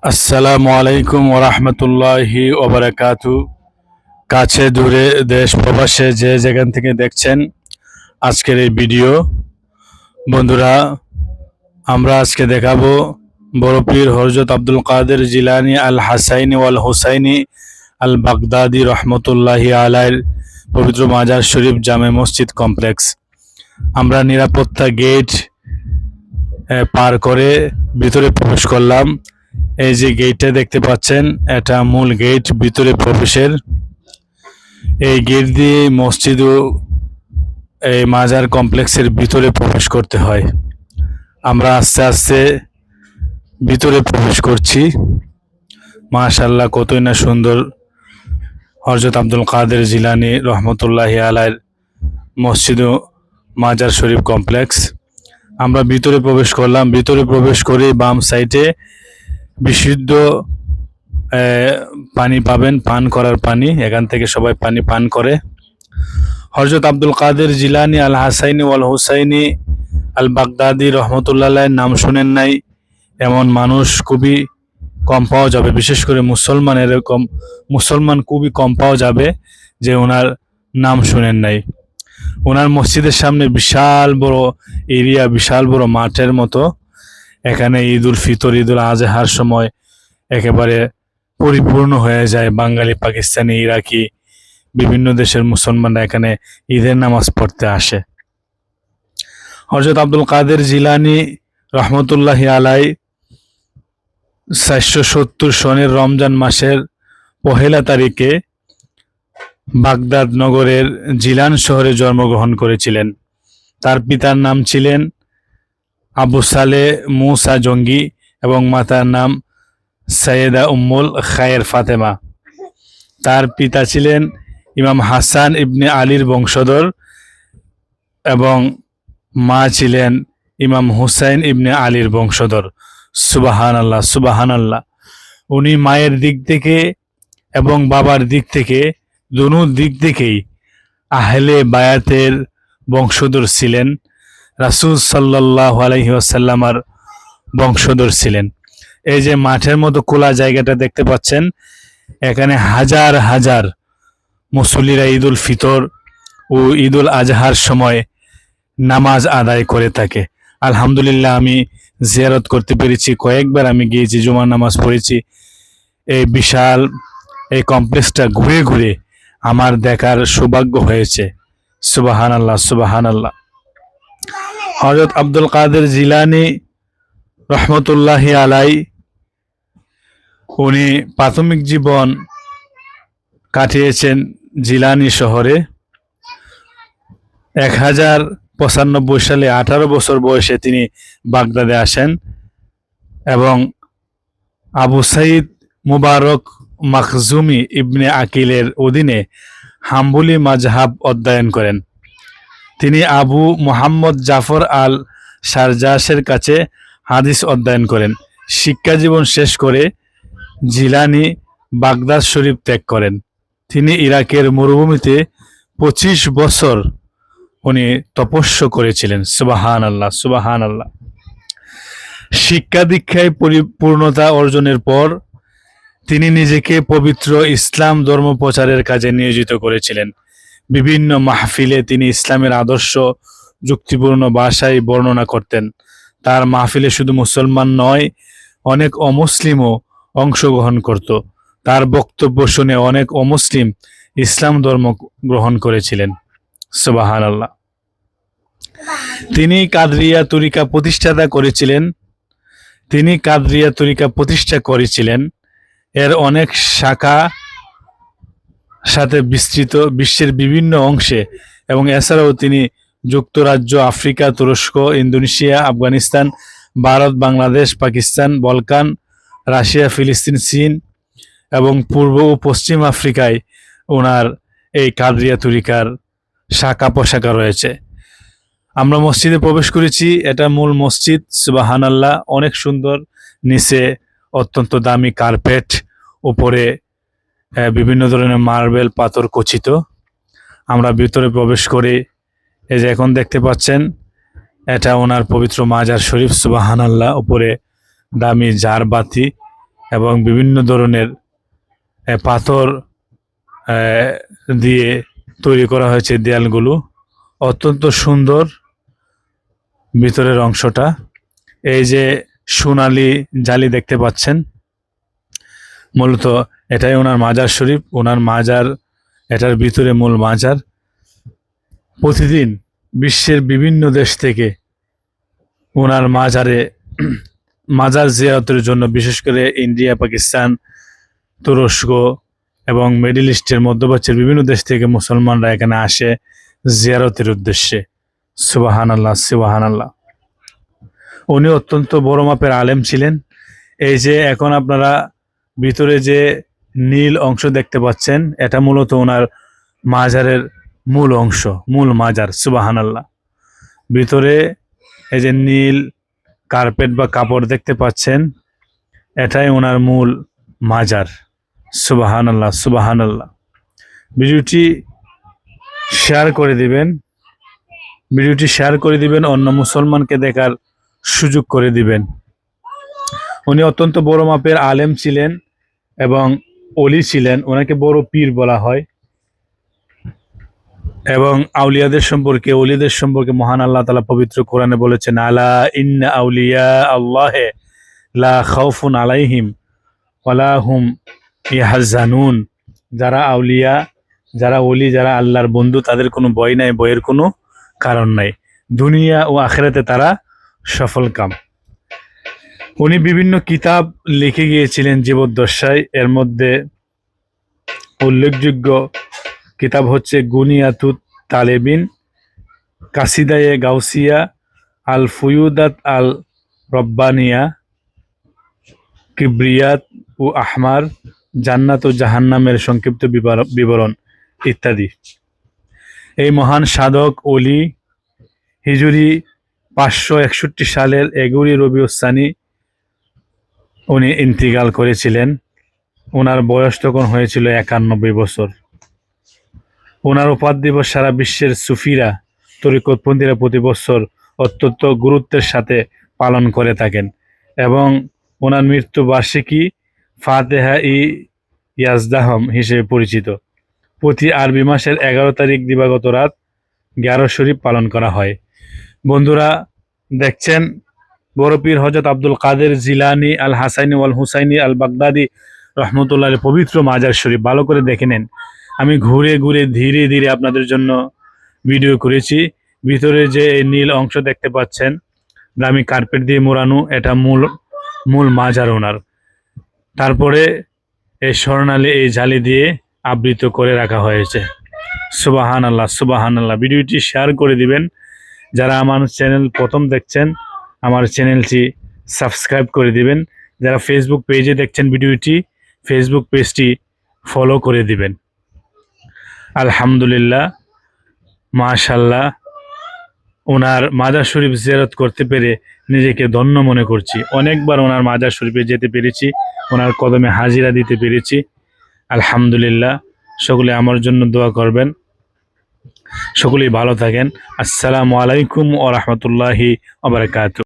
আসসালামু আলাইকুম ওরহমতুল্লাহি ওবারাকাতু। কাছে দূরে দেশ প্রবাসে যে যেখান থেকে দেখছেন আজকের এই ভিডিও, বন্ধুরা, আমরা আজকে দেখাবো বড় পীর হযরত আব্দুল কাদের জিলানী আল হাসাইনি ওয়াল হুসাইনি আল বাগদাদি রহমতুল্লাহি আলাইহির পবিত্র মাজার শরীফ জামে মসজিদ কমপ্লেক্স। আমরা নিরাপত্তা গেট পার করে ভিতরে প্রবেশ করলাম। এই যে গেটটা দেখতে পাচ্ছেন, এটা মূল গেট ভিতরে প্রবেশের। এই গেট দিয়ে মসজিদ ও এই মাজার কমপ্লেক্সের ভিতরে প্রবেশ করতে হয়। আমরা আস্তে আস্তে ভিতরে প্রবেশ করছি। মাশাআল্লাহ, কতই না সুন্দর হযরত আব্দুল কাদের জিলানী রহমতুল্লাহি আলাইহির মসজিদ ও মাজার শরীফ কমপ্লেক্স। আমরা ভিতরে প্রবেশ করলাম। ভিতরে প্রবেশ করে বাম সাইডে বিশুদ্ধ পানি পাবেন, পান করার পানি। এখান থেকে সবাই পানি পান করে। হযরত আব্দুল কাদের জিলানী আল হাসাইনি ওয়াল হুসাইনি আল বাগদাদি রহমতুল্লাহ আলাইহির নাম শুনেন নাই এমন মানুষ খুবই কম পাওয়া যাবে। বিশেষ করে মুসলমান খুবই কম পাওয়া যাবে যে ওনার নাম শুনেন নাই। ওনার মসজিদের সামনে বিশাল বড় এরিয়া, বিশাল বড় মাঠের মতো। এখানে ঈদ উল ফিতর, ঈদ উল আজহার সময় একেবারে পরিপূর্ণ হয়ে যায়। বাঙালি, পাকিস্তানি, ইরাকি, বিভিন্ন দেশের মুসলমানরা এখানে ঈদের নামাজ পড়তে আসে। হযরত আব্দুল কাদের জিলানী রহমতুল্লাহি আলাই 470 সনের রমজান মাসের পহেলা তারিখে বাগদাদ নগরের জিলান শহরে জন্মগ্রহণ করেছিলেন। তার পিতার নাম ছিলেন আবু সালে মুসা জঙ্গি এবং মাতার নাম সৈয়দা উম্মুল খায়ের ফাতেমা। তার পিতা ছিলেন ইমাম হাসান ইবনে আলীর বংশধর এবং মা ছিলেন ইমাম হুসাইন ইবনে আলীর বংশধর। সুবহানাল্লাহ, সুবহানাল্লাহ। উনি মায়ের দিক থেকে এবং বাবার দিক থেকে, দুনো দিক থেকেই আহলে বায়াতের বংশধর ছিলেন। রাসূল সাল্লাল্লাহু আলাইহি ওয়াসাল্লামের বংশধর ছিলেন। এই যে মাঠের মতো খোলা জায়গাটা দেখতে পাচ্ছেন, এখানে হাজার হাজার মুসল্লিরা ঈদ উল ফিতর ও ঈদ উল আজহার সময় নামাজ আদায় করে থাকে। আলহামদুলিল্লাহ, আমি জিয়ারত করতে পেরেছি। কয়েকবার আমি গিয়েছি, জুমার নামাজ পড়েছি। এই বিশাল এই কমপ্লেক্সটা ঘুরে ঘুরে আমার দেখার সৌভাগ্য হয়েছে। সুবহানাল্লাহ, সুবহানাল্লাহ। হযরত আব্দুল কাদের জিলানী রহমতুল্লাহি আলাই, উনি প্রাথমিক জীবন কাটিয়েছেন জিলানি শহরে। 1095 সালে 18 বছর বয়সে তিনি বাগদাদে আসেন এবং আবু সাইদ মুবারক মাখজুমি ইবনে আকিলের অধীনে হাম্বলি মাজহাব অধ্যয়ন করেন। তিনি আবু মুহাম্মদ জাফর আল শারজাসের কাছে হাদিস অধ্যয়ন করেন। শিক্ষা জীবন শেষ করে জিলানী বাগদাদ শরীফ ত্যাগ করেন। তিনি ইরাকের মরুভূমিতে 25 বছর উনি তপস্যা করেছিলেন। সুবহানাল্লাহ, সুবহানাল্লাহ। শিক্ষা দীক্ষায় পরিপূর্ণতা অর্জনের পর তিনি নিজেকে পবিত্র ইসলাম ধর্ম প্রচারের কাজে নিয়োজিত করেছিলেন। বিভিন্ন মাহফিলে তিনি ইসলামের আদর্শ যুক্তিপূর্ণ ভাষায় বর্ণনা করতেন। তার মাহফিলে শুধু মুসলমান নয়, অনেক অমুসলিমও অংশগ্রহণ করত। তার বক্তব্য শুনে অনেক অমুসলিম ইসলাম ধর্ম গ্রহণ করেছিলেন। সুবহানাল্লাহ। তিনি কাদরিয়া তরিকা প্রতিষ্ঠা করেছিলেন। এর অনেক শাখা সাথে বিস্তৃত বিশ্বের বিভিন্ন অংশে, এবং এছাড়াও তিনি যুক্তরাজ্য, আফ্রিকা, তুরস্ক, Indonesia, Afghanistan, Bharat, Bangladesh, Pakistan, Balkan, Russia, ফিলিস্তিন, চীন এবং পূর্ব ও পশ্চিম আফ্রিকায় ওনার এই কাদরিয়া তরিকার শাখা পোশাখা রয়েছে। আমরা মসজিদে প্রবেশ করেছি। এটা মূল মসজিদ। সুবহানাল্লাহ, অনেক সুন্দর। নিচে অত্যন্ত দামি কার্পেট, উপরে বিভিন্ন ধরনের মার্বেল পাথর খচিত। আমরা ভিতরে প্রবেশ করে এই যে এখন দেখতে পাচ্ছেন, এটা ওনার পবিত্র মাজার শরীফ। সুবহানাল্লাহ। উপরে দামি জারবাতি এবং বিভিন্ন ধরনের পাথর দিয়ে তৈরি করা হয়েছে দেয়ালগুলো। অত্যন্ত সুন্দর ভিতরের অংশটা। এই যে সোনালী জালি দেখতে পাচ্ছেন, মূলত এটাই ওনার মাজার শরীফ। ওনার মাজার, এটার ভিতরে মূল মাজার। প্রতিদিন বিশ্বের বিভিন্ন দেশ থেকে ওনার মাজার জিয়ারতের জন্য, বিশেষ করে ইন্ডিয়া, পাকিস্তান, তুরস্ক এবং মিডল ইস্টের, মধ্যপ্রাচ্যের বিভিন্ন দেশ থেকে মুসলমানরা এখানে আসে জিয়ারতের উদ্দেশ্যে। সুবহানাল্লাহ, সুবহানাল্লাহ। উনি অত্যন্ত বড় মাপের আলেম ছিলেন। এই যে এখন আপনারা ভিতরে যে নীল অংশ দেখতে পাচ্ছেন, এটা মূলত ওনার মাজারের মূল অংশ, মূল মাজার। সুবহানাল্লাহ। ভিতরে এই যে নীল কার্পেট বা কাপড় দেখতে পাচ্ছেন, এটাই ওনার মূল মাজার। সুবহানাল্লাহ, সুবহানাল্লাহ। ভিডিওটি শেয়ার করে দিবেন, অন্য মুসলমানকে দেখার সুযোগ করে দিবেন। উনি অত্যন্ত বড় মাপের আলেম ছিলেন এবং ওলি ছিলেন। ওনাকে বড় পীর বলা হয়। এবং আউলিয়াদের সম্পর্কে, ওলিদের সম্পর্কে মহান আল্লাহ তাআলা পবিত্র কোরআনে বলেছেন, আলা ইন্না আউলিয়া আল্লাহে লা খাউফুন আলাইহিম ওয়ালা হুম ইয়াহজানুন। যারা আউলিয়া, যারা ওলি, যারা আল্লাহর বন্ধু, তাদের কোনো ভয় নাই, ভয়ের কোনো কারণ নাই। দুনিয়া ও আখিরাতে তারা সফল কাম। উনি বিভিন্ন কিতাব লিখে গিয়েছিলেন জীবদ্দশায়। এর মধ্যে উল্লেখযোগ্য কিতাব হচ্ছে গুনিয়াতুত তালেবিন, কাসিদায়ে গাউসিয়া, আল ফুয়ুদাত আল রব্বানিয়া, কিবরিয়াত ও আহমার, জান্নাত ও জাহান্নামের সংক্ষিপ্ত বিবরণ ইত্যাদি। এই মহান সাধক ওলি হিজরি 561 সালের 11 রবিউল-সানি উনি ইন্তিকাল করেছিলেন। ওনার বয়স তখন হয়েছিল 91 বছর। ওনার উপাধি দিবস সারা বিশ্বের সুফিরা, তরিকতপন্থীরা প্রতি বছর অত্যন্ত গুরুত্বের সাথে পালন করে থাকেন। এবং ওনার মৃত্যু বার্ষিকী ফাতেহা-ই ইয়াজদাহম হিসেবে পরিচিত। প্রতি আরবি মাসের 11 তারিখ দিবাগত রাত 11 শরীফ পালন করা হয়। বন্ধুরা দেখছেন বড় পীর হযরত আব্দুল কাদের জিলানী আল হাসাইনি ওয়াল হুসাইনি আল বাগদাদি রহমতুল্লাহ পবিত্র মাজার শরীফ। ভালো করে দেখে নেন। আমি ঘুরে ঘুরে ধীরে ধীরে আপনাদের জন্য ভিডিও করেছি। ভিতরে যে এই নীল অংশ দেখতে পাচ্ছেন, দামি কার্পেট দিয়ে মোড়ানো, এটা মূল মাজার ওনার। তারপরে এই স্বর্ণালী এই জালি দিয়ে আবৃত করে রাখা হয়েছে। সুবহানাল্লাহ, সুবহানাল্লাহ। ভিডিওটি শেয়ার করে দিবেন। যারা আমার চ্যানেল প্রথম দেখছেন, আমার চ্যানেলটি সাবস্ক্রাইব করে দিবেন। যারা ফেসবুক পেজে দেখছেন ভিডিওটি, ফেসবুক পেজটি ফলো করে দিবেন। আলহামদুলিল্লাহ, মাশাআল্লাহ। ওনার মাজার শরীফ জিয়ারত করতে পেরে নিজেকে ধন্য মনে করছি। অনেকবার ওনার মাজার শরীফে যেতে পেরেছি, ওনার কদমে হাজিরা দিতে পেরেছি। আলহামদুলিল্লাহ। সকলে আমার জন্য দোয়া করবেন। সকলেই ভালো থাকেন। আসসালামু আলাইকুম ওয়া রাহমাতুল্লাহি ওয়া বারাকাতুহু।